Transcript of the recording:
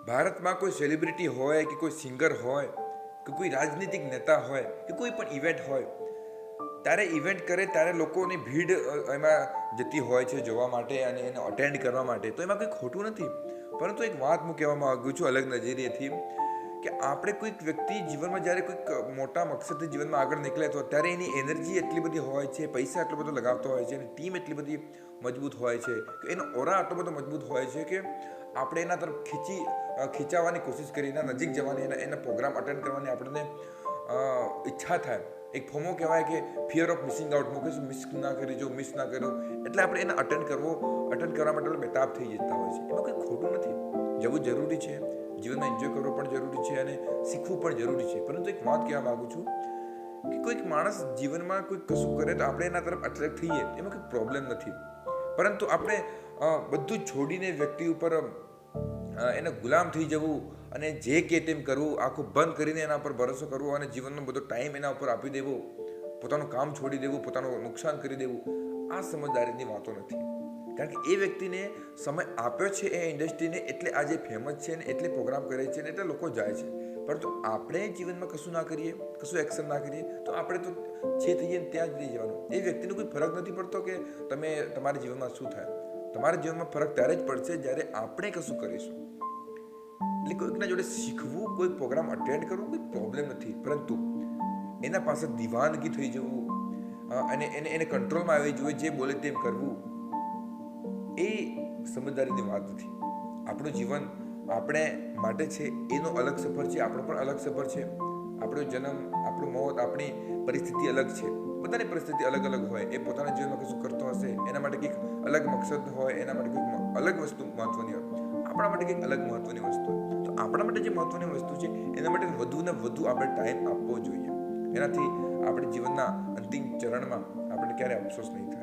ભારતમાં કોઈ સેલિબ્રિટી હોય કે કોઈ સિંગર હોય કે કોઈ રાજનીતિક નેતા હોય કે કોઈ પણ ઇવેન્ટ હોય, ત્યારે ઇવેન્ટ કરે ત્યારે લોકોની ભીડ એમાં જતી હોય છે જોવા માટે અને એને અટેન્ડ કરવા માટે. તો એમાં કંઈ ખોટું નથી, પરંતુ એક વાત હું કહેવા માગું છું અલગ નજરિયેથી, કે આપણે કોઈક વ્યક્તિ જીવનમાં જ્યારે કોઈક મોટા મકસદથી જીવનમાં આગળ નીકળે તો ત્યારે એની એનર્જી એટલી બધી હોય છે, પૈસા એટલો બધો લગાવતો હોય છે, એની ટીમ એટલી બધી મજબૂત હોય છે, કે એનો ઓરા આટલો બધો મજબૂત હોય છે કે આપણે એના તરફ ખીચાવવાની કોશિશ કરીએ, એના નજીક જવાની, એના પ્રોગ્રામ અટેન્ડ કરવાની આપણને ઈચ્છા થાય. એક ફોમો કહેવાય કે ફિયર ઓફ મિસિંગ આઉટ, હું કહીશું મિસ ના કરી જો મિસ ના કરો, એટલે આપણે એને અટેન્ડ કરવા માટે બેતાબ થઈ જતા હોય છે. એમાં કંઈ ખોટું નથી, જવું જરૂરી છે, જીવનમાં એન્જોય કરવો પણ જરૂરી છે અને શીખવું પણ જરૂરી છે. પરંતુ એક વાત કહેવા માગું છું કે કોઈક માણસ જીવનમાં કોઈ કશું કરે તો આપણે એના તરફ અટ્રેક્ટ થઈએ, એમાં કોઈ પ્રોબ્લેમ નથી. પરંતુ આપણે બધું છોડીને વ્યક્તિ ઉપર એને ગુલામ થઈ જવું અને જે કે તેમ કરવું, આખું બંધ કરીને એના પર ભરોસો કરવો અને જીવનનો બધો ટાઈમ એના ઉપર આપી દેવો, પોતાનું કામ છોડી દેવું, પોતાનું નુકસાન કરી દેવું, આ સમજદારીની વાતો નથી. કારણ કે એ વ્યક્તિને સમય આપ્યો છે એ ઇન્ડસ્ટ્રીને, એટલે આજે ફેમસ છે ને એટલે પ્રોગ્રામ કરે છે ને એટલે લોકો જાય છે. પરંતુ આપણે જીવનમાં કશું ના કરીએ, કશું એક્શન ના કરીએ, તો આપણે તો જે થઈએ ત્યાં જ રહી જવાનું. એ વ્યક્તિનો કોઈ ફરક નથી પડતો કે તમે તમારા જીવનમાં શું થાય. તમારા જીવનમાં ફરક ત્યારે જ પડશે જ્યારે આપણે કશું કરીશું. એટલે કોઈકના જોડે શીખવું, કોઈ પ્રોગ્રામ અટેન્ડ કરવું કોઈ પ્રોબ્લેમ નથી, પરંતુ એના પાસે દીવાનગી થઈ જવું અને એને કંટ્રોલમાં આવી જોઈએ, જે બોલે તેમ કરવું, એ સમજદારીની વાત નથી. આપણું જીવન આપણે માટે છે, એનો અલગ સફર છે, આપણો પણ અલગ સફર છે. આપણો જન્મ, આપણું મોત, આપણી પરિસ્થિતિ અલગ છે. બધાની પરિસ્થિતિ અલગ અલગ હોય. એ પોતાના જીવનમાં કશું કરતો હશે, એના માટે કંઈક અલગ મકસદ હોય, એના માટે કંઈક અલગ વસ્તુ મહત્વની હોય, આપણા માટે કંઈક અલગ મહત્વની વસ્તુ હોય. તો આપણા માટે જે મહત્વની વસ્તુ છે એના માટે વધુ ને વધુ આપણે ટાઈમ આપવો જોઈએ. એનાથી આપણે જીવનના અંતિમ ચરણમાં આપણે ક્યારે અફસોસ નહીં થાય.